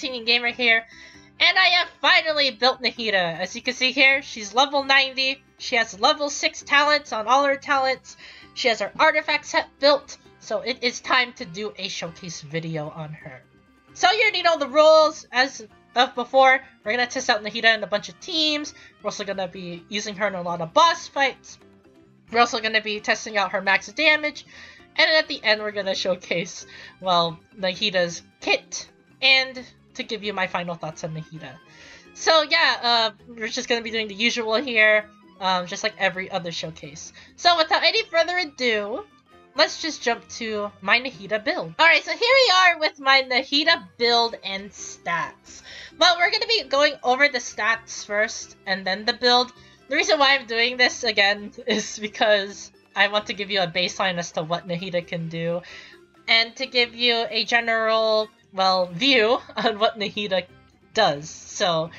18 in game right here. And I have finally built Nahida. As you can see here, she's level 90. She has level 6 talents on all her talents. She has her artifact set built. So it is time to do a showcase video on her. So you already know the rules. As of before, we're going to test out Nahida in a bunch of teams. We're also going to be using her in a lot of boss fights. We're also going to be testing out her max damage. And then at the end, we're going to showcase, well, Nahida's kit. And to give you my final thoughts on Nahida. So yeah, we're just going to be doing the usual here. Just like every other showcase. So without any further ado, let's just jump to my Nahida build. Alright, so here we are with my Nahida build and stats. Well, we're going to be going over the stats first and then the build. The reason why I'm doing this again is because I want to give you a baseline as to what Nahida can do. And to give you a general, well, view on what Nahida does. So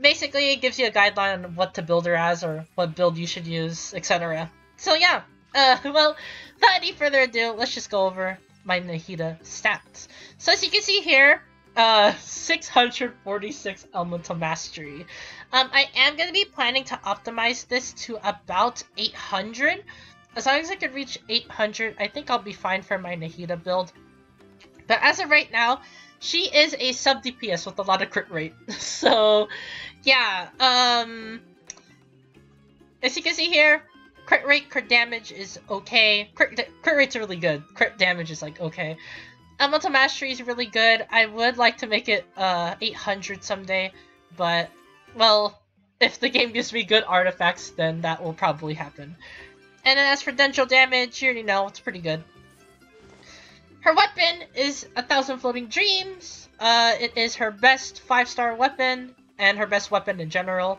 basically it gives you a guideline on what to build her as or what build you should use, etc. So yeah, well, without any further ado, let's just go over my Nahida stats. So as you can see here, 646 Elemental Mastery. I am going to be planning to optimize this to about 800. As long as I can reach 800, I think I'll be fine for my Nahida build. But as of right now, she is a sub DPS with a lot of crit rate. So, yeah, as you can see here, crit rate, crit damage is okay. Crit rate's really good. Crit damage is like okay. Elemental Mastery is really good. I would like to make it 800 someday, but well, if the game gives me good artifacts, then that will probably happen. And then as for DENDRO damage, you already know it's pretty good. Her weapon is 1,000 Floating Dreams. It is her best 5-star weapon and her best weapon in general.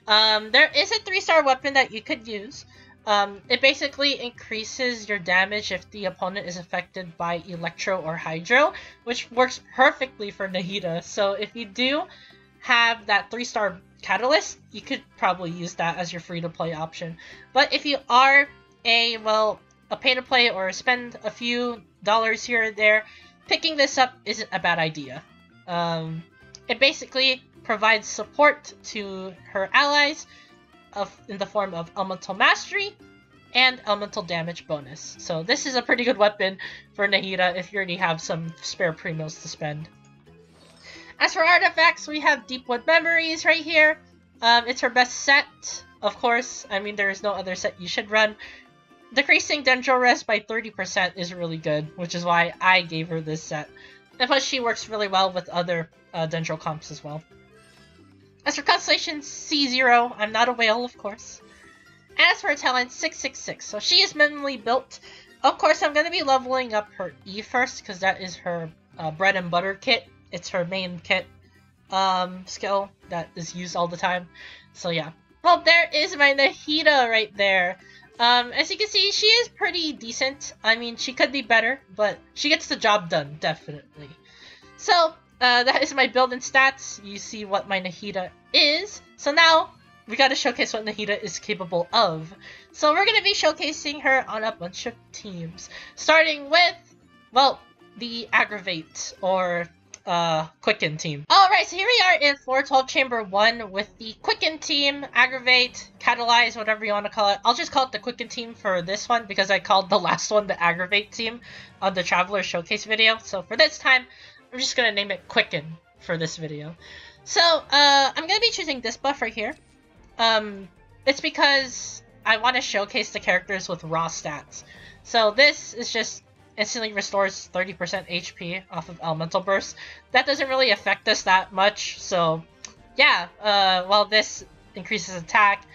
There is a 3-star weapon that you could use. It basically increases your damage if the opponent is affected by Electro or Hydro, which works perfectly for Nahida. So if you do have that 3-star Catalyst, you could probably use that as your free-to-play option. But if you are a pay-to-play or spend a few dollars here and there, picking this up isn't a bad idea. It basically provides support to her allies in the form of Elemental Mastery and Elemental Damage bonus. So this is a pretty good weapon for Nahida if you already have some spare primos to spend. As for artifacts, we have Deepwood Memories right here. It's her best set, of course. I mean, there is no other set you should run. Decreasing DENDRO res by 30% is really good, which is why I gave her this set. And plus, she works really well with other DENDRO comps as well. As for Constellation C0, I'm not a whale, of course. And as for her talent, 666. So she is minimally built. Of course, I'm going to be leveling up her E first, because that is her bread and butter kit. It's her main kit skill that is used all the time. So yeah. Well, there is my Nahida right there. As you can see, she is pretty decent. I mean, she could be better, but she gets the job done, definitely. So, that is my build and stats. You see what my Nahida is. So now, we gotta showcase what Nahida is capable of. So we're gonna be showcasing her on a bunch of teams. Starting with, well, the Aggravate, or Quicken team. Alright, so here we are in 412 Chamber 1 with the Quicken team, Aggravate, Catalyze, whatever you want to call it. I'll just call it the Quicken team for this one because I called the last one the Aggravate team on the Traveler Showcase video. So for this time, I'm just going to name it Quicken for this video. So, I'm going to be choosing this buff right here. It's because I want to showcase the characters with raw stats. So this is just instantly restores 30% HP off of Elemental Burst. That doesn't really affect us that much, so yeah, well, this increases attack,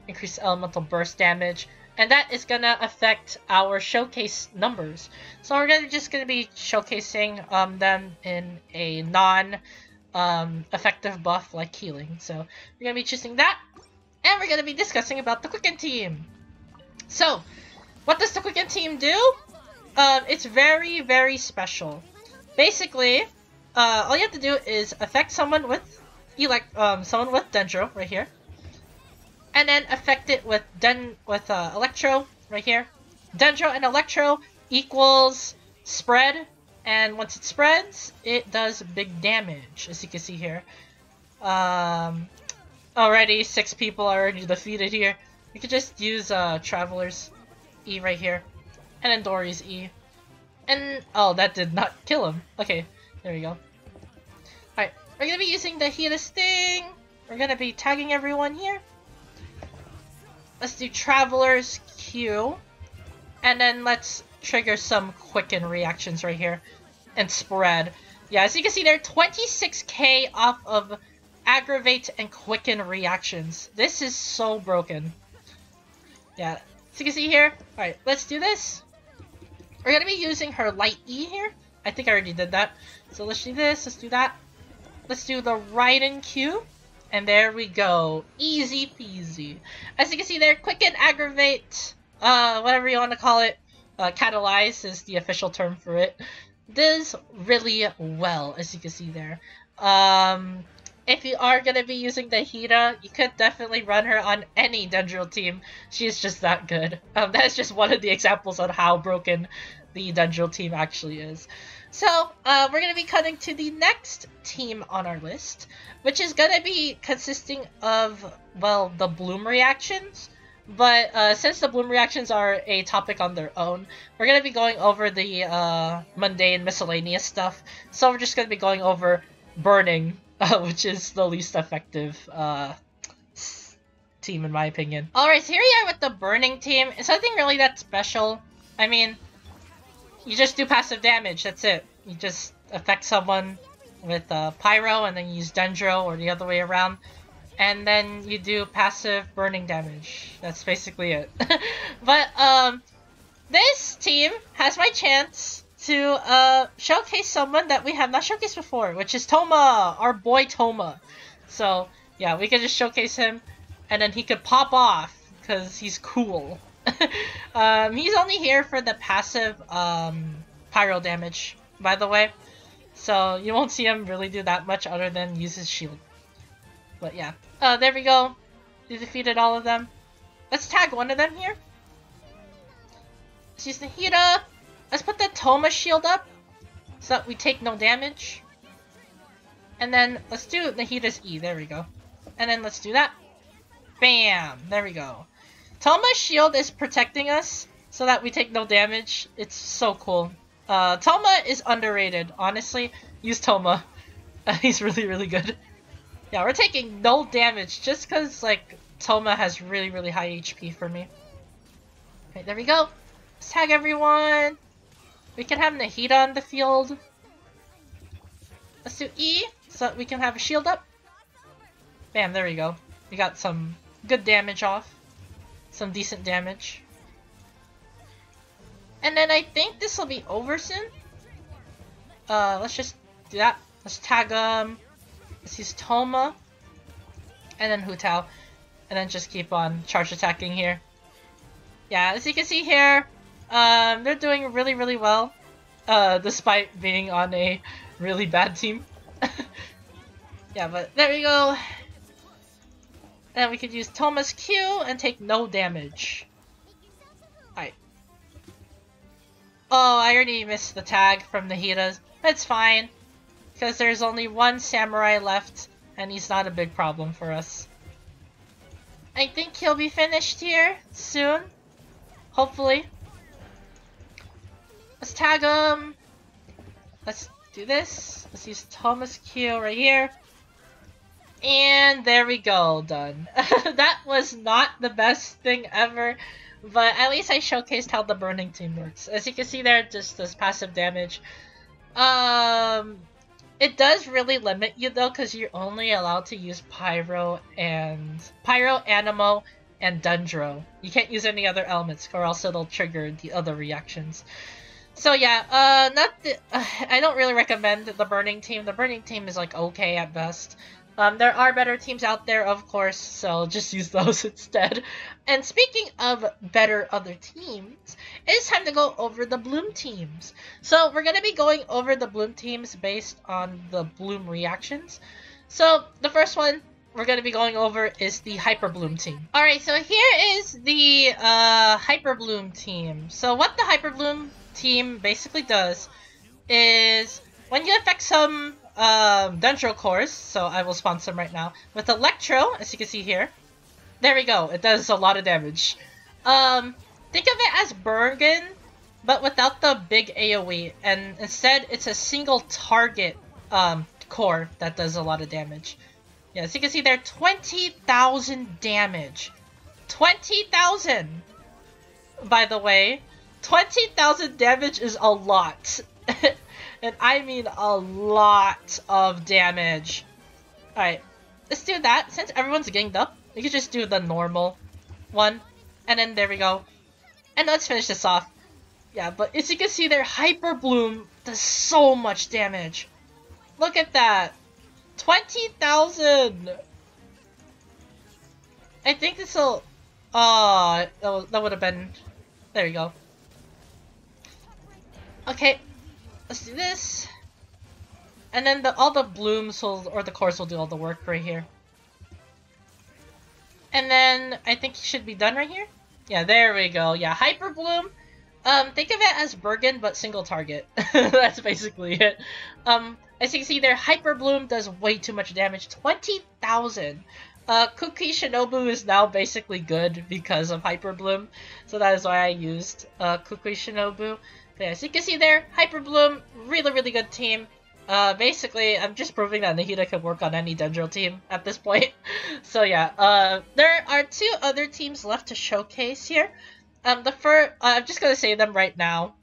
increases Elemental Burst damage, and that is gonna affect our showcase numbers. So we're just gonna be showcasing them in a non-effective buff like healing. So we're gonna be choosing that, and we're gonna be discussing about the Quicken team. So, what does the Quicken team do? It's very, very special. Basically, all you have to do is affect someone with DENDRO right here, and then affect it with Electro right here. DENDRO and Electro equals spread And once it spreads, it does big damage, as you can see here. Already 6 people are already defeated here. We could just use Traveler's E right here. And then Dory's E. And oh, that did not kill him. Okay, there we go. Alright, we're gonna be using the Nahida Sting. We're gonna be tagging everyone here. Let's do Traveler's Q. And then let's trigger some Quicken reactions right here. And spread. Yeah, as you can see there, 26k off of Aggravate and Quicken reactions. This is so broken. Yeah, as you can see here. Alright, let's do this. We're gonna be using her Light E here. I think I already did that. So let's do this, let's do that. Let's do the Raiden Q. And there we go. Easy peasy. As you can see there, Quicken, Aggravate, whatever you want to call it. Catalyze is the official term for it. Does really well, as you can see there. If you are going to be using the Nahida, you could definitely run her on any DENDRO team. She's just that good. That's just one of the examples on how broken the DENDRO team actually is. So, we're going to be cutting to the next team on our list, which is going to be consisting of, well, the Bloom reactions. But since the Bloom reactions are a topic on their own, we're going to be going over the mundane miscellaneous stuff. So we're just going to be going over Burning, which is the least effective team in my opinion. Alright, so here we are with the Burning team. It's nothing really that special. I mean, you just do passive damage, that's it. You just affect someone with Pyro and then you use DENDRO or the other way around. And then you do passive burning damage. That's basically it. But this team has my chance to showcase someone that we have not showcased before, which is Toma, our boy Toma. So yeah, we can just showcase him, and then he could pop off because he's cool. He's only here for the passive pyro damage, by the way. So you won't see him really do that much other than use his shield. But yeah. There we go. We defeated all of them. Let's tag one of them here. Let's use Nahida. Let's put the Toma shield up so that we take no damage. And then let's do Nahida's E. There we go. And then let's do that. Bam! There we go. Toma's shield is protecting us so that we take no damage. It's so cool. Toma is underrated, honestly. Use Toma. He's really, really good. Yeah, we're taking no damage just because, like, Toma has really, really high HP for me. Okay, there we go. Let's tag everyone. We can have Nahida on the field. Let's do E so that we can have a shield up. Bam, there we go. We got some good damage off. Some decent damage. And then I think this will be over soon. Let's just do that. Let's tag let's use Toma, and then Hu Tao, and then just keep on charge attacking here. Yeah, as you can see here, they're doing really, really well, despite being on a really bad team. Yeah, but there we go. And we could use Toma's Q and take no damage. Alright. Oh, I already missed the tag from Nahida. That's fine. Because there's only one samurai left, and he's not a big problem for us. I think he'll be finished here soon. Hopefully. Let's tag him. Let's do this. Let's use Toma's Q right here. And there we go, done. That was not the best thing ever, but at least I showcased how the Burning team works. As you can see there, just does passive damage. It does really limit you though, because you're only allowed to use Pyro, Animo, and DENDRO. You can't use any other elements, or else it'll trigger the other reactions. So yeah, I don't really recommend the Burning team. The Burning team is like okay at best. There are better teams out there, of course, so just use those instead. And speaking of better other teams, it's time to go over the Bloom teams. So we're going to be going over the Bloom teams based on the Bloom reactions. So the first one we're going to be going over is the Hyperbloom team. Alright, so here is the Hyperbloom team. So what the Hyperbloom team basically does is when you affect some Dendro cores, so I will spawn some right now, with Electro, as you can see here. There we go, it does a lot of damage. Think of it as Burgeon, but without the big AoE, and instead it's a single target core that does a lot of damage. Yeah, as you can see there, 20,000 damage. 20,000! By the way, 20,000 damage is a lot. And I mean a lot of damage. Alright, let's do that. Since everyone's ganged up, we can just do the normal one. And then there we go. And let's finish this off. Yeah, but as you can see there, Hyperbloom does so much damage. Look at that. 20,000! I think this'll... that would have been... There we go. Okay, let's do this. And then all the blooms will, or the cores will do all the work right here. And then I think it should be done right here. Yeah, there we go. Yeah, Hyperbloom. Think of it as Burgeon, but single target. That's basically it. As you can see there, Hyperbloom does way too much damage. 20,000. Kuki Shinobu is now basically good because of Hyperbloom. So that is why I used Kuki Shinobu. But yeah, as you can see there, Hyperbloom, really, really good team. Basically, I'm just proving that Nahida can work on any Dendro team at this point. So yeah, there are 2 other teams left to showcase here. The first, I'm just gonna say them right now,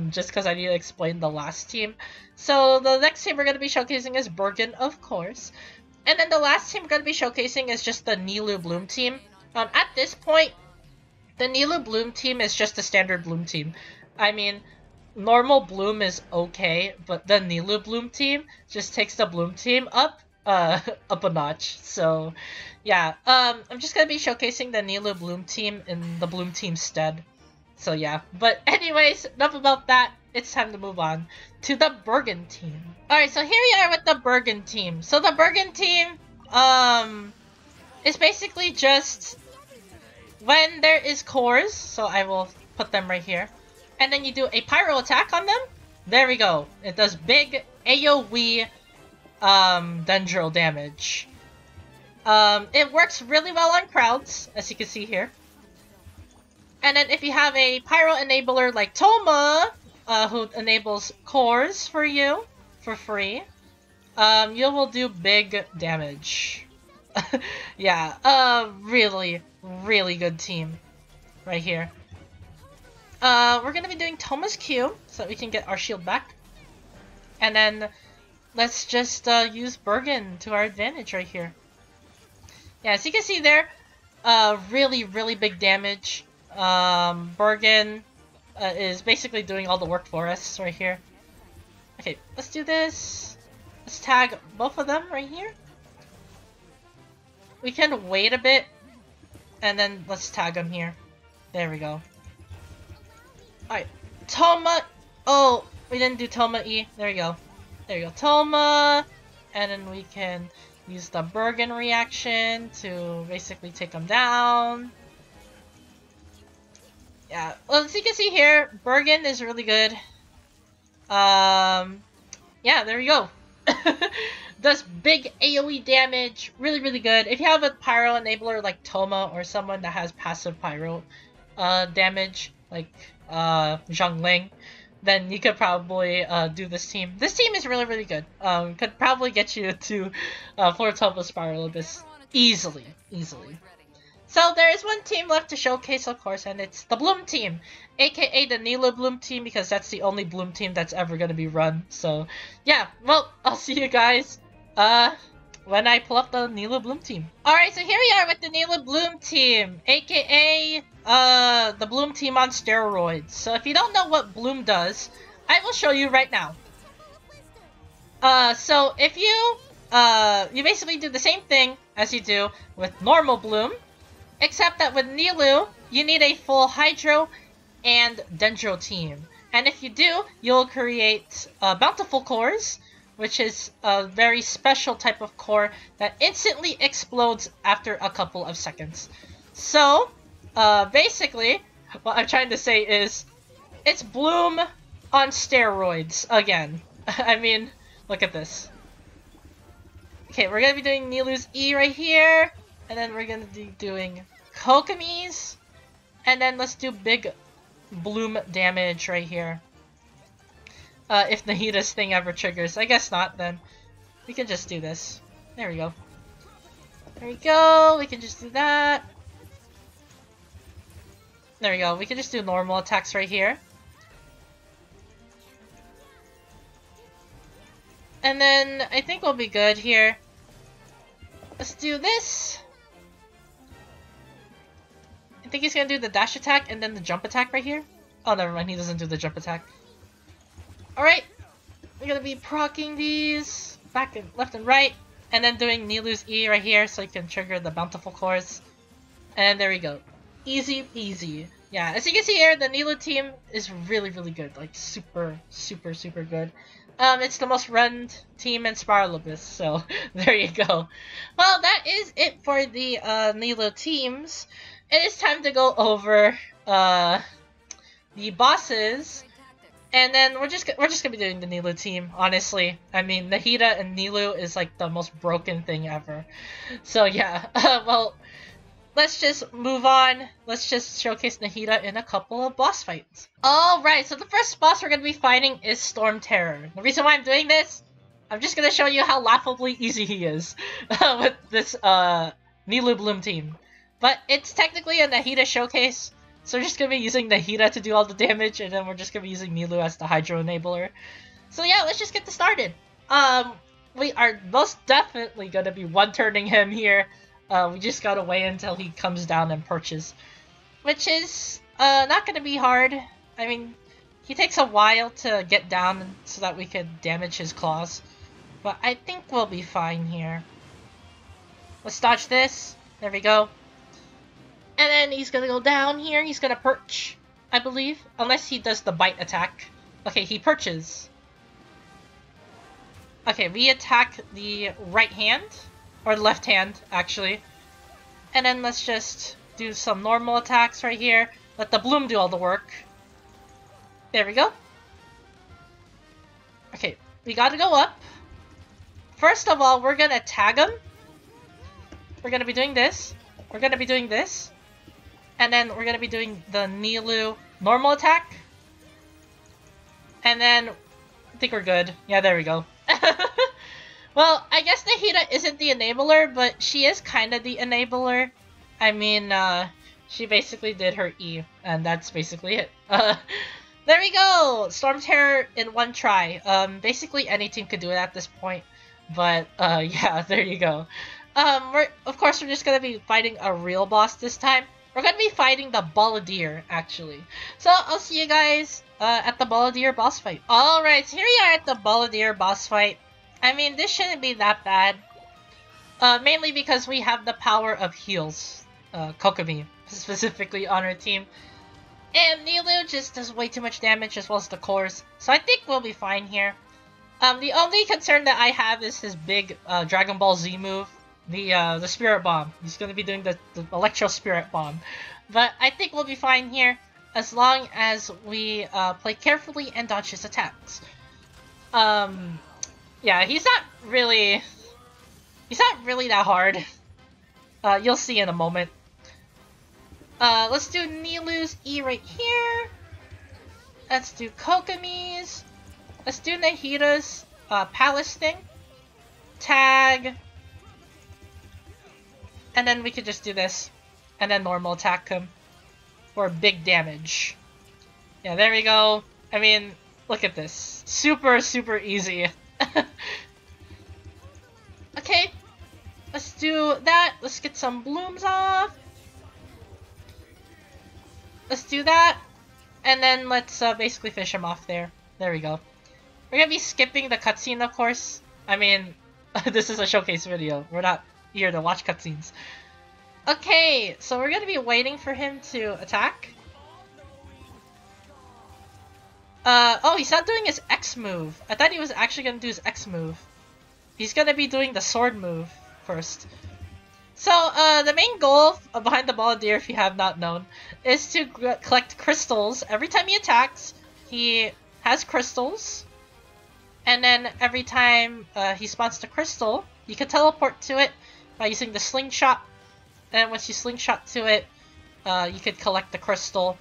just because I need to explain the last team. So the next team we're gonna be showcasing is Burgeon, of course. And then the last team we're gonna be showcasing is just the Nilou Bloom team. At this point, the Nilou Bloom team is just a standard Bloom team. I mean, normal Bloom is okay, but the Nilou Bloom team just takes the Bloom team up a notch. So yeah, I'm just gonna be showcasing the Nilou Bloom team in the Bloom team stead. So yeah, but anyways, enough about that. It's time to move on to the Burgeon team. Alright, so here we are with the Burgeon team. So the Burgeon team, is basically just when there is cores, so I will put them right here. And then you do a Pyro attack on them. There we go. It does big AoE Dendro damage. It works really well on crowds, as you can see here. And then if you have a Pyro enabler like Toma, who enables cores for you for free, you will do big damage. Yeah, really, really good team right here. We're gonna be doing Toma's Q so that we can get our shield back. And then let's just use Burgeon to our advantage right here. Yeah, as you can see there, really, really big damage. Burgeon is basically doing all the work for us right here. Okay, let's do this. Let's tag both of them right here. We can wait a bit, and then let's tag them here. There we go. Alright, Toma. Oh, we didn't do Toma E. There we go. There you go, Toma. And then we can use the Burgeon reaction to basically take them down. Yeah, well, as you can see here, Burgeon is really good. Yeah, there we go. Does big AoE damage, really, really good. If you have a Pyro enabler like Toma or someone that has passive Pyro damage, like Zhongling, then you could probably do this team. This team is really, really good. Could probably get you to 4 Toma Spiral Abyss easily. So there is one team left to showcase, of course, and it's the Bloom team, aka the Nilou Bloom team, because that's the only Bloom team that's ever going to be run. So yeah, well, I'll see you guys when I pull up the Nilou Bloom team. Alright, so here we are with the Nilou Bloom team, aka the Bloom team on steroids. So if you don't know what Bloom does, I will show you right now. So if you you basically do the same thing as you do with normal Bloom, except that with Nilou, you need a full Hydro and Dendro team. And if you do, you'll create Bountiful Cores, which is a very special type of core that instantly explodes after a couple of seconds. So, basically, what I'm trying to say is, it's Bloom on steroids again. I mean, look at this. Okay, we're gonna be doing Nilou's E right here, and then we're gonna be doing Kokomi's, and then let's do big bloom damage right here. If Nahida's thing ever triggers. I guess not, then. We can just do this. There we go. There we go, we can just do that. There we go, we can just do normal attacks right here. And then, I think we'll be good here. Let's do this. I think he's gonna do the dash attack and then the jump attack right here. Oh, never mind, he doesn't do the jump attack. Alright, we're gonna be proccing these back and left and right, and then doing Nilou's E right here so you can trigger the Bountiful Cores. And there we go. Easy peasy. Yeah, as you can see here, the Nilou team is really, really good. Like, super, super, super good. It's the most run team in Spiral Abyss, so there you go. Well, that is it for the Nilou teams. It is time to go over the bosses. And then we're just gonna be doing the Nilou team, honestly. I mean, Nahida and Nilou is like the most broken thing ever. So yeah, well, let's just move on. Let's just showcase Nahida in a couple of boss fights. Alright, so the first boss we're gonna be fighting is Stormterror. The reason why I'm doing this, I'm just gonna show you how laughably easy he is with this Nilou Bloom team. But it's technically a Nahida showcase. So we're just gonna be using Nahida to do all the damage, and then we're just gonna be using Nilou as the Hydro Enabler. So yeah, let's just get this started. We are most definitely gonna be one-turning him here. We just gotta wait until he comes down and perches. Which is, not gonna be hard. I mean, he takes a while to get down so that we could damage his claws. But I think we'll be fine here. Let's dodge this. There we go. And then he's gonna go down here, he's gonna perch, I believe. Unless he does the bite attack. Okay, he perches. Okay, we attack the right hand. Or the left hand, actually. And then let's just do some normal attacks right here. Let the bloom do all the work. There we go. Okay, we gotta go up. First of all, we're gonna tag him. We're gonna be doing this. We're gonna be doing this. And then we're gonna be doing the Nilou normal attack. And then I think we're good. Yeah, there we go. Well, I guess Nahida isn't the enabler, but she is kind of the enabler. I mean, she basically did her E, and that's basically it. There we go! Stormterror in one try. Basically any team could do it at this point. But, yeah, there you go. Of course, we're just gonna be fighting a real boss this time. We're gonna be fighting the Balladeer, actually. So, I'll see you guys at the Balladeer boss fight. Alright, so here we are at the Balladeer boss fight. I mean, this shouldn't be that bad. Mainly because we have the power of heals. Kokomi, specifically on our team. And Nilou just does way too much damage as well as the cores. So I think we'll be fine here. The only concern that I have is his big Dragon Ball Z move. The Spirit Bomb. He's going to be doing the Electro Spirit Bomb. But I think we'll be fine here. As long as we play carefully and dodge his attacks. Yeah, he's not really that hard. You'll see in a moment. Let's do Nilou's E right here. Let's do Kokomi's. Let's do Nahida's Palace thing. Tag. And then we could just do this. And then normal attack him. For big damage. Yeah, there we go. I mean, look at this. Super, super easy. Okay, let's do that. Let's get some blooms off. Let's do that. And then let's basically fish him off there. There we go. We're gonna be skipping the cutscene, of course. I mean, this is a showcase video. We're not here to watch cutscenes. Okay, so we're gonna be waiting for him to attack. Oh, he's not doing his X move. I thought he was actually gonna do his X move. He's gonna be doing the sword move first. So, the main goal behind the Balladeer, if you have not known, is to collect crystals. Every time he attacks, he has crystals, and then every time he spawns the crystal, you can teleport to it by using the slingshot. And once you slingshot to it, you could collect the crystal.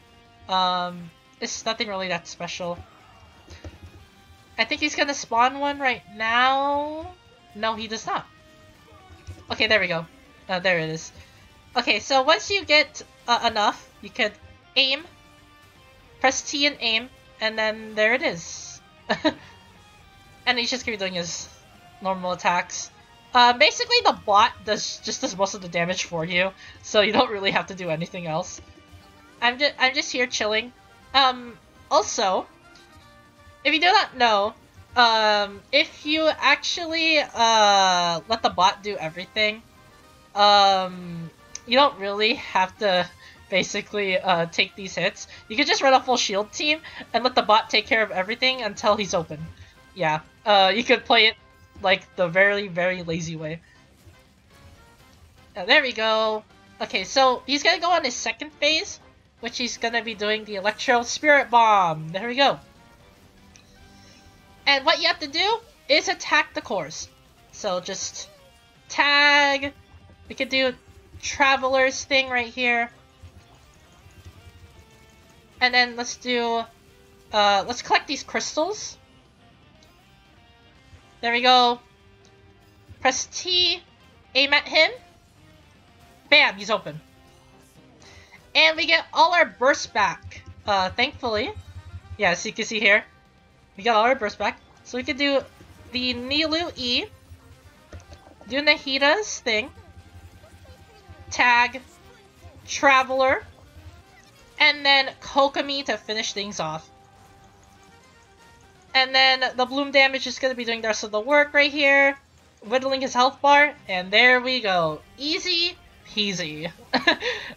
It's nothing really that special. I think he's gonna spawn one right now. No, he does not. Okay, there we go. There it is. Okay, so once you get enough, you could aim, press T and aim, and then there it is. And he's just gonna be doing his normal attacks. Basically the bot does most of the damage for you, so you don't really have to do anything else. I'm just here chilling. Also, if you do not know, if you actually let the bot do everything, you don't really have to basically take these hits. You can just run a full shield team and let the bot take care of everything until he's open. Yeah, you could play it like the very, very lazy way. There we go. Okay, so he's gonna go on his second phase, which he's gonna be doing the Electro Spirit Bomb. There we go. And what you have to do is attack the cores. So just tag. We could do Traveler's thing right here. And then let's do, let's collect these crystals. There we go. Press T, aim at him. Bam, he's open. And we get all our bursts back. Thankfully. Yeah, so you can see here. We got all our bursts back. So we could do the Nilou E. Do Nahida's thing. Tag. Traveler. And then Kokomi to finish things off. And then the bloom damage is going to be doing the rest of the work right here. Whittling his health bar. And there we go. Easy peasy.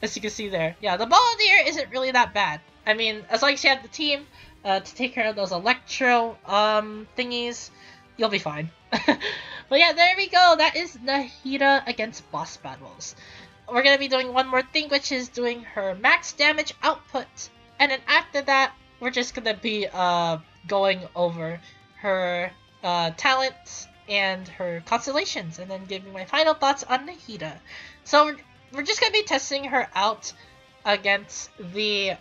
As you can see there. Yeah, the Balladeer isn't really that bad. I mean, as long as you have the team to take care of those electro thingies, you'll be fine. But yeah, there we go. That is Nahida against boss battles. We're going to be doing one more thing, which is doing her max damage output. And then after that, we're just going to be going over her talents and her constellations, and then giving my final thoughts on Nahida. So we're just going to be testing her out against the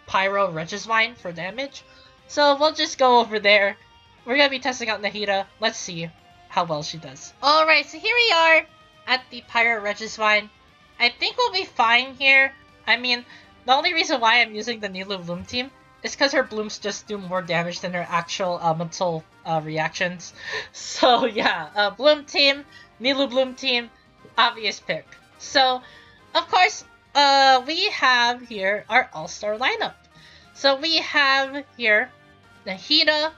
Pyro Regisvine for damage. So we'll just go over there. We're going to be testing out Nahida. Let's see how well she does. Alright, so here we are at the Pyro Regisvine. I think we'll be fine here. I mean, the only reason why I'm using the Nilou Bloom Team is because her blooms just do more damage than her actual elemental reactions. So yeah, Bloom Team, Nilou Bloom Team, obvious pick. So, of course, we have here our all-star lineup. So we have here Nahida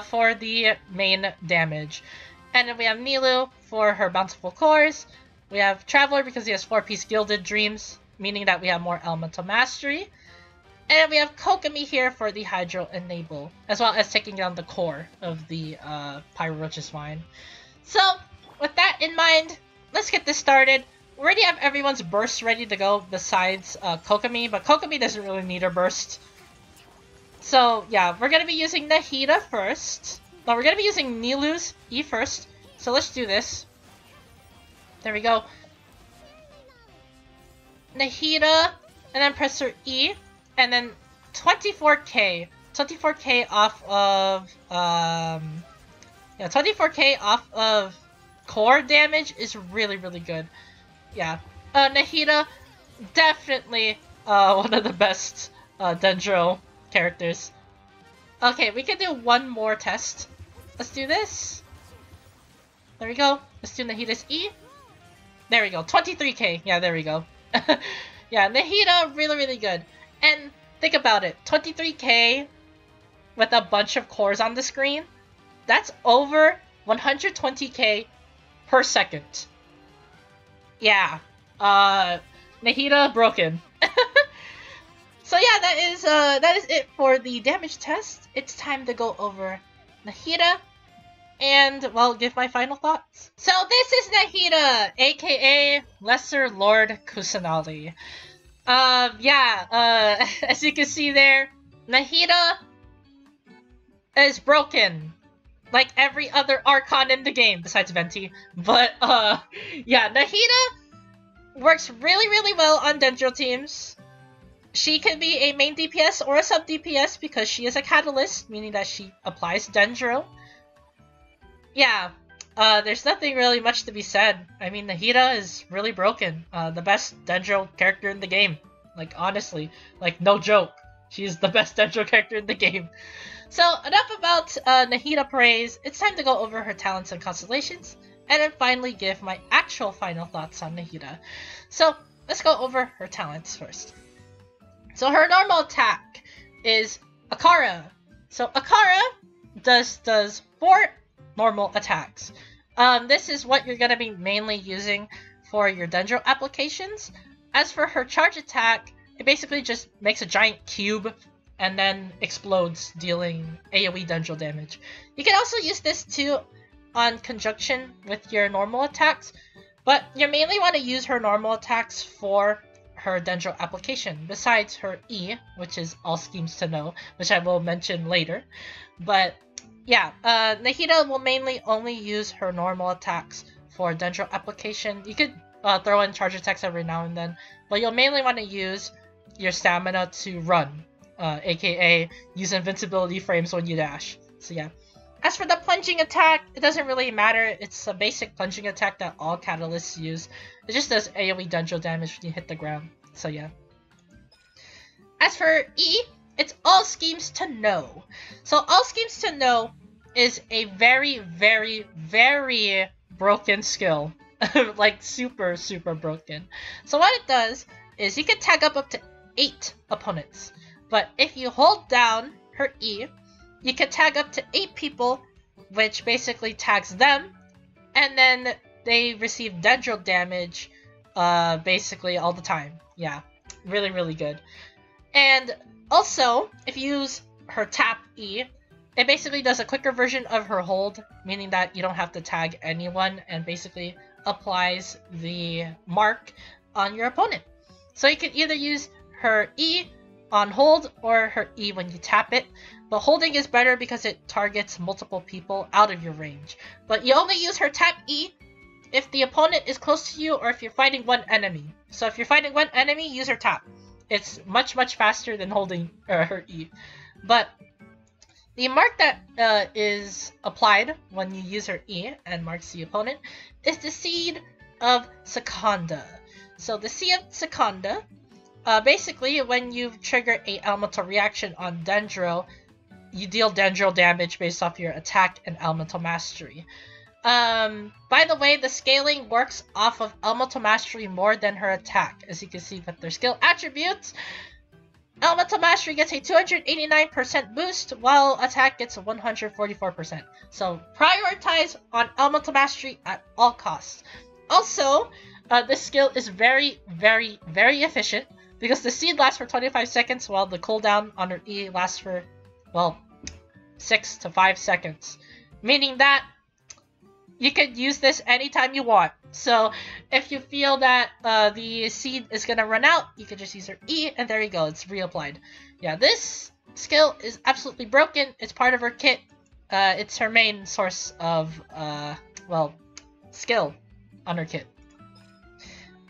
for the main damage. And then we have Nilou for her bountiful cores. We have Traveler because he has 4-piece Gilded Dreams, meaning that we have more elemental mastery. And then we have Kokomi here for the Hydro Enable, as well as taking down the core of the Pyro Regisvine. So, with that in mind, let's get this started. We already have everyone's burst ready to go besides Kokomi, but Kokomi doesn't really need her burst. So, yeah, we're going to be using Nahida first. No, we're going to be using Nilou's E first. So let's do this. There we go. Nahida, and then press her E, and then 24k. 24k off of, yeah, 24k off of core damage is really, really good. Yeah. Nahida, definitely one of the best DENDRO characters. Okay, we can do one more test. Let's do this. There we go. Let's do Nahida's E. There we go. 23k. Yeah, there we go. Yeah, Nahida, really, really good. And think about it. 23k with a bunch of cores on the screen. That's over 120k per second. Yeah. Nahida broken. So yeah, that is it for the damage test. It's time to go over Nahida and, well, give my final thoughts. So this is Nahida, aka Lesser Lord Kusanali. Yeah, as you can see there, Nahida is broken. Like every other Archon in the game, besides Venti. But, yeah, Nahida works really, really well on DENDRO teams. She can be a main DPS or a sub DPS because she is a catalyst, meaning that she applies DENDRO. Yeah, there's nothing really much to be said. I mean, Nahida is really broken. The best DENDRO character in the game. Like, honestly. Like, no joke. She's the best DENDRO character in the game. So, enough about Nahida praise. It's time to go over her talents and constellations, and then finally give my actual final thoughts on Nahida. So, let's go over her talents first. So, her normal attack is Akara. So, Akara does 4 normal attacks. This is what you're going to be mainly using for your DENDRO applications. As for her charge attack, it basically just makes a giant cube and then explodes, dealing AoE DENDRO damage. You can also use this too on conjunction with your normal attacks, but you mainly want to use her normal attacks for her DENDRO application, besides her E, which is All Schemes to Know, which I will mention later. But yeah, Nahida will mainly only use her normal attacks for DENDRO application. You could throw in charge attacks every now and then, but you'll mainly want to use your stamina to run. AKA use invincibility frames when you dash. So yeah. As for the plunging attack, it doesn't really matter. It's a basic plunging attack that all catalysts use. It just does AoE DENDRO damage when you hit the ground. So yeah. As for E, it's All Schemes to Know. So All Schemes to Know is a very, very, very broken skill. Like super, super broken. So what it does is you can tag up to 8 opponents. But if you hold down her E, you can tag up to 8 people, which basically tags them, and then they receive DENDRO damage basically all the time. Yeah, really, really good. And also, if you use her tap E, it basically does a quicker version of her hold, meaning that you don't have to tag anyone, and basically applies the mark on your opponent. So you can either use her E on hold or her E when you tap it, but holding is better because it targets multiple people out of your range. But you only use her tap E if the opponent is close to you or if you're fighting one enemy. So if you're fighting one enemy, use her tap. It's much, much faster than holding her E. But the mark that is applied when you use her E and marks the opponent is the Seed of Secunda. So the Seed of Secunda, basically, when you trigger a elemental reaction on DENDRO, you deal DENDRO damage based off your attack and elemental mastery. By the way, the scaling works off of elemental mastery more than her attack, as you can see with their skill attributes. Elemental mastery gets a 289% boost, while attack gets a 144%. So prioritize on elemental mastery at all costs. Also, this skill is very, very, very efficient, because the seed lasts for 25 seconds while the cooldown on her E lasts for, well, 6 to 5 seconds. Meaning that you could use this anytime you want. So if you feel that the seed is going to run out, you can just use her E, and there you go, it's reapplied. Yeah, this skill is absolutely broken. It's part of her kit. It's her main source of, well, skill on her kit.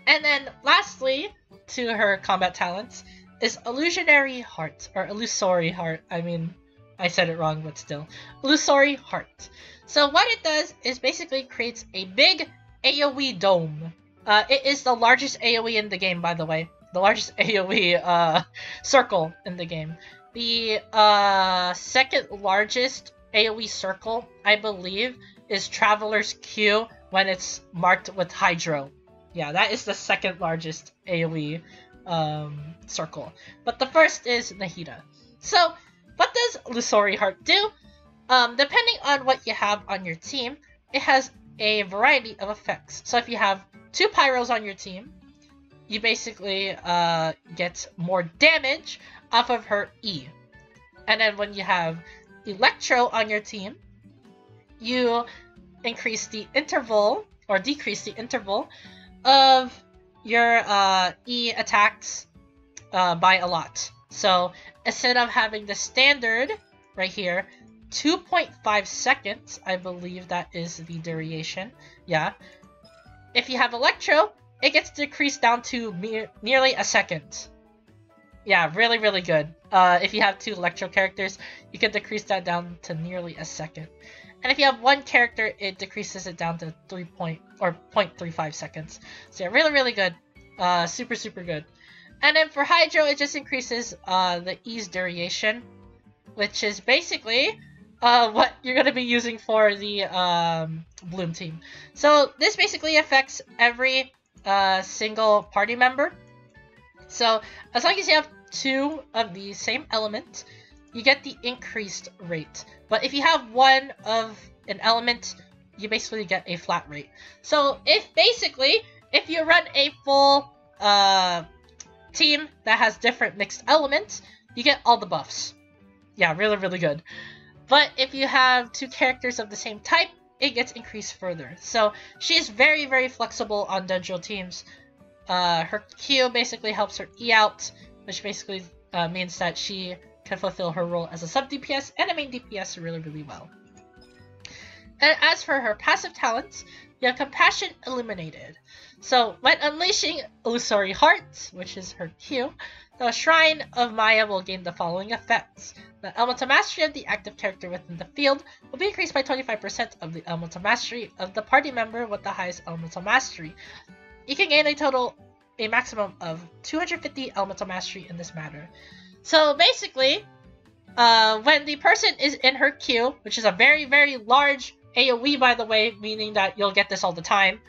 And then lastly, to her combat talents, is Illusionary Heart, or Illusory Heart. I mean, I said it wrong, but still. Illusory Heart. So what it does is basically creates a big AoE dome. It is the largest AoE in the game, by the way. The largest AoE circle in the game. The second largest AoE circle, I believe, is Traveler's Q when it's marked with Hydro. Yeah, that is the second largest AoE circle. But the first is Nahida. So, what does Illusory Heart do? Depending on what you have on your team, it has a variety of effects. So if you have 2 Pyros on your team, you basically get more damage off of her E. And then when you have Electro on your team, you increase the interval, or decrease the interval, of your E attacks by a lot. So instead of having the standard right here 2.5 seconds. I believe that is the duration. Yeah. If you have Electro, it gets decreased down to nearly a second. Yeah, really, really good. If you have 2 Electro characters, you can decrease that down to nearly a second. And if you have 1 character, it decreases it down to 0.35 seconds. So yeah, really, really good. Super, super good. And then for Hydro, it just increases the E's duration, which is basically what you're going to be using for the Bloom Team. So this basically affects every single party member. So as long as you have 2 of the same element, you get the increased rate. But if you have 1 of an element, you basically get a flat rate. So if you run a full team that has different mixed elements, you get all the buffs. Yeah, really, really good. But if you have 2 characters of the same type, it gets increased further. So she is very, very flexible on DENDRO teams. Her Q basically helps her E out, which basically means that she can fulfill her role as a sub DPS and a main DPS really, really well. And as for her passive talents, you have Compassion Illuminated. So when unleashing Illusory Heart, which is her Q, the Shrine of Maya will gain the following effects. The elemental mastery of the active character within the field will be increased by 25% of the elemental mastery of the party member with the highest elemental mastery. You can gain a maximum of 250 elemental mastery in this matter. So basically, when the person is in her Q, which is a very, very large AoE by the way, meaning that you'll get this all the time,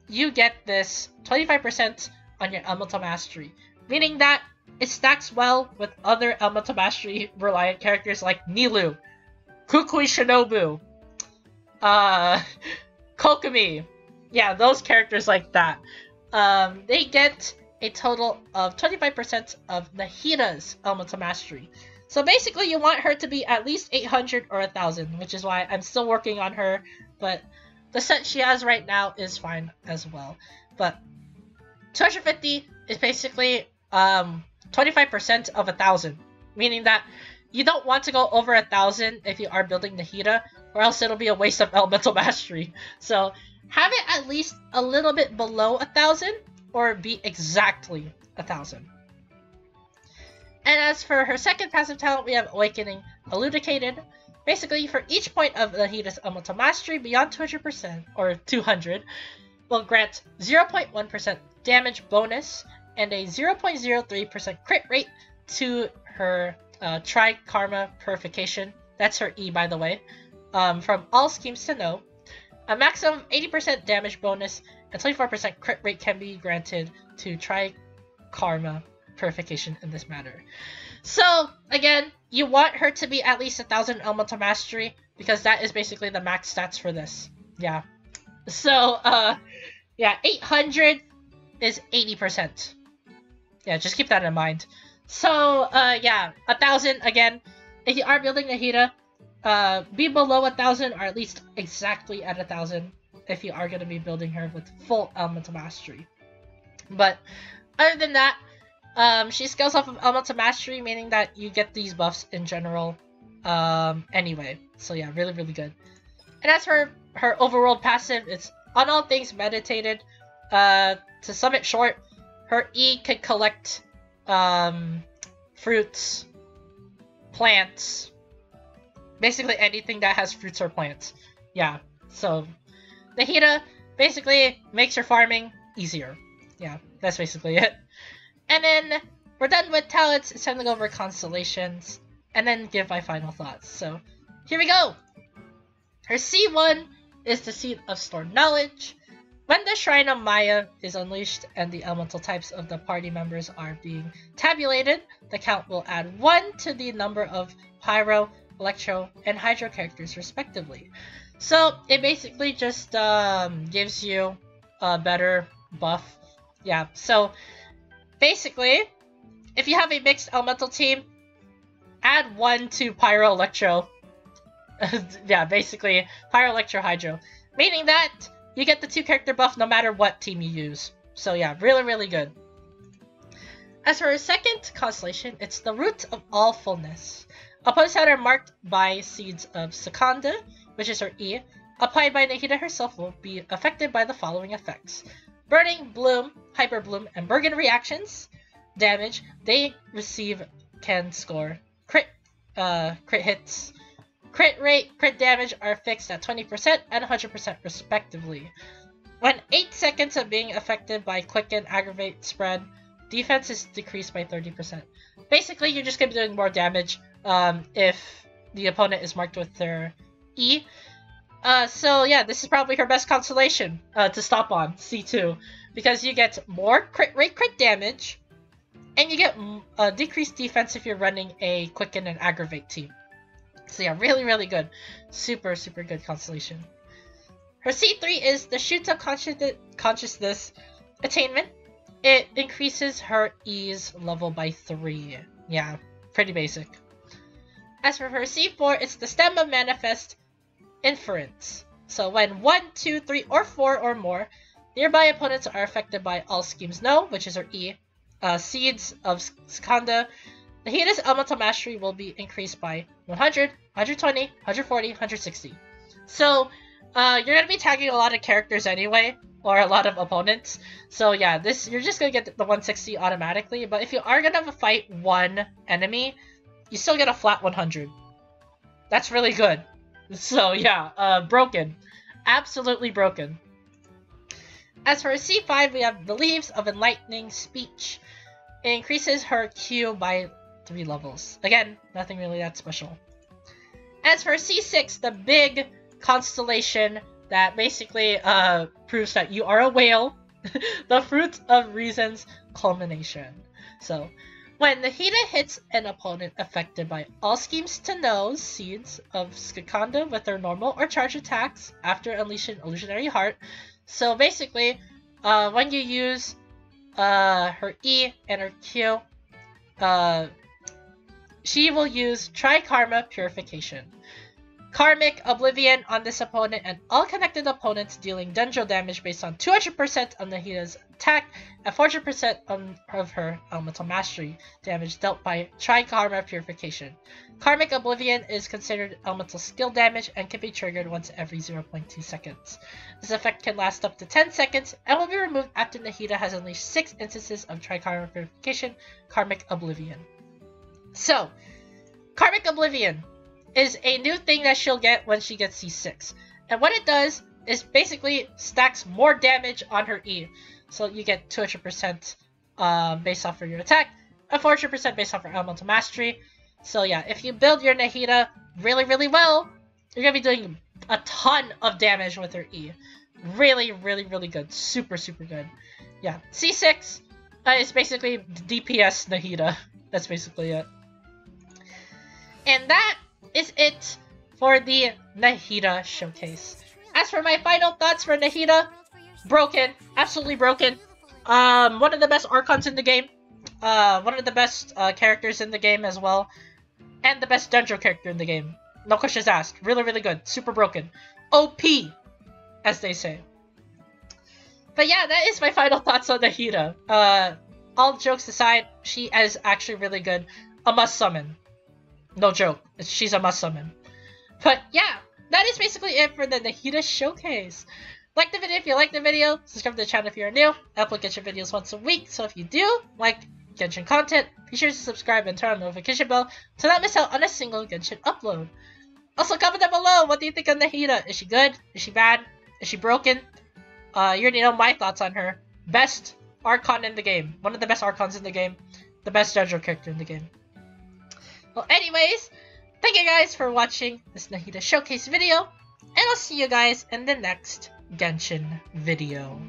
you get this 25% on your elemental mastery, meaning that it stacks well with other elemental mastery reliant characters like Nilou, Kukui Shinobu, Kokomi. Yeah, those characters like that. They get a total of 25% of Nahida's elemental mastery. So basically you want her to be at least 800 or 1000, which is why I'm still working on her, but the set she has right now is fine as well. But 250 is basically 25% of 1000, meaning that you don't want to go over 1000 if you are building Nahida, or else it'll be a waste of elemental mastery. So have it at least a little bit below 1000, or be exactly 1000. And as for her second passive talent, we have Awakening Eludicated. Basically, for each point of Nahida's elemental mastery beyond 200%, or 200, will grant 0.1% damage bonus and a 0.03% crit rate to her Tri-Karma Purification. That's her E, by the way. From all schemes to know. A maximum 80% damage bonus and 24% crit rate can be granted to Tri-Karma Purification in this matter. So, again, you want her to be at least 1000 elemental mastery, because that is basically the max stats for this. Yeah. So, yeah, 800 is 80%. Yeah, just keep that in mind. So, yeah, 1000, again, if you are building Nahida, be below 1000, or at least exactly at 1000, if you are going to be building her with full elemental mastery. But, other than that, she scales off of elemental mastery, meaning that you get these buffs in general anyway. So yeah, really, really good. And as for her overworld passive, it's on all things meditated. To sum it short, her E can collect fruits, plants, basically anything that has fruits or plants. Yeah, so Nahida basically makes your farming easier. Yeah, that's basically it. And then we're done with talents. It's time to go over constellations and then give my final thoughts. So here we go. Her C1 is the Seat of Stored Knowledge. When the Shrine of Maya is unleashed and the elemental types of the party members are being tabulated, the count will add 1 to the number of Pyro, Electro, and Hydro characters respectively. So it basically just gives you a better buff. Yeah, so basically, if you have a mixed elemental team, add 1 to Pyro Electro. Yeah, basically, Pyro Electro Hydro. Meaning that you get the 2 character buff no matter what team you use. So yeah, really, really good. As for our second constellation, it's the Root of All Fullness. Opponents that are marked by Seeds of Secunda, which is her E, applied by Nahida herself will be affected by the following effects. Burning, Bloom, Hyperbloom, and Burgeon reactions. Damage they receive can score crit hits. Crit rate, crit damage are fixed at 20% and 100% respectively. When 8 seconds of being affected by Quicken, Aggravate, Spread, defense is decreased by 30%. Basically, you're just going to be doing more damage if the opponent is marked with their E. So yeah, this is probably her best constellation to stop on, C2, because you get more crit rate, crit damage, and you get decreased defense if you're running a Quicken and Aggravate team. So yeah, really, really good. Super, super good constellation. Her C3 is the Shuta Consciousness Attainment. It increases her E's level by 3. Yeah, pretty basic. As for her C4, it's the Stem of Manifest Inference. So when 1, 2, 3, or 4 or more, nearby opponents are affected by All Schemes No, which is her E, Seeds of Secunda, Nahida's Elemental Mastery will be increased by 100, 120, 140, 160. So, you're going to be tagging a lot of characters anyway, or a lot of opponents. So yeah, you're just going to get the 160 automatically, but if you are going to fight one enemy, you still get a flat 100. That's really good. So yeah, broken. Absolutely broken. As for C5, we have the Leaves of Enlightening Speech. It increases her Q by 3 levels. Again, nothing really that special. As for C6, the big constellation that basically proves that you are a whale, the Fruit of Reason's culmination. So, when Nahida hits an opponent affected by All Schemes to No's Seeds of Secunda with their normal or charge attacks after unleashing Illusionary Heart. So basically, when you use her E and her Q, she will use Tri-Karma Purification. Karmic Oblivion on this opponent and all connected opponents, dealing DENDRO damage based on 200% of Nahida's attack and 400% of her Elemental Mastery damage dealt by Tri-Karma Purification. Karmic Oblivion is considered elemental skill damage and can be triggered once every 0.2 seconds. This effect can last up to 10 seconds and will be removed after Nahida has unleashed 6 instances of Tri-Karma Purification, Karmic Oblivion. So, Karmic Oblivion is a new thing that she'll get when she gets C6. And what it does is basically stacks more damage on her E. So you get 200% based off of your attack, and 400% based off her Elemental Mastery. So yeah, if you build your Nahida really, really well, you're going to be doing a ton of damage with her E. Really, really, really good. Super, super good. Yeah, C6 is basically DPS Nahida. That's basically it. And that is it for the Nahida showcase. As for my final thoughts for Nahida, broken, absolutely broken. One of the best Archons in the game, one of the best characters in the game as well, and the best DENDRO character in the game. No questions asked. Really, really good. Super broken. OP, as they say. But yeah, that is my final thoughts on Nahida. All jokes aside, she is actually really good. A must summon. No joke. She's a must summon. But yeah, that is basically it for the Nahida showcase. Like the video if you like the video. Subscribe to the channel if you're new. I upload Genshin videos once a week, so if you do like Genshin content, be sure to subscribe and turn on the notification bell to not miss out on a single Genshin upload. Also, comment down below, what do you think of Nahida? Is she good? Is she bad? Is she broken? You already know my thoughts on her. Best Archon in the game. One of the best Archons in the game. The best DENDRO character in the game. Well, anyways, thank you guys for watching this Nahida showcase video, and I'll see you guys in the next Genshin video.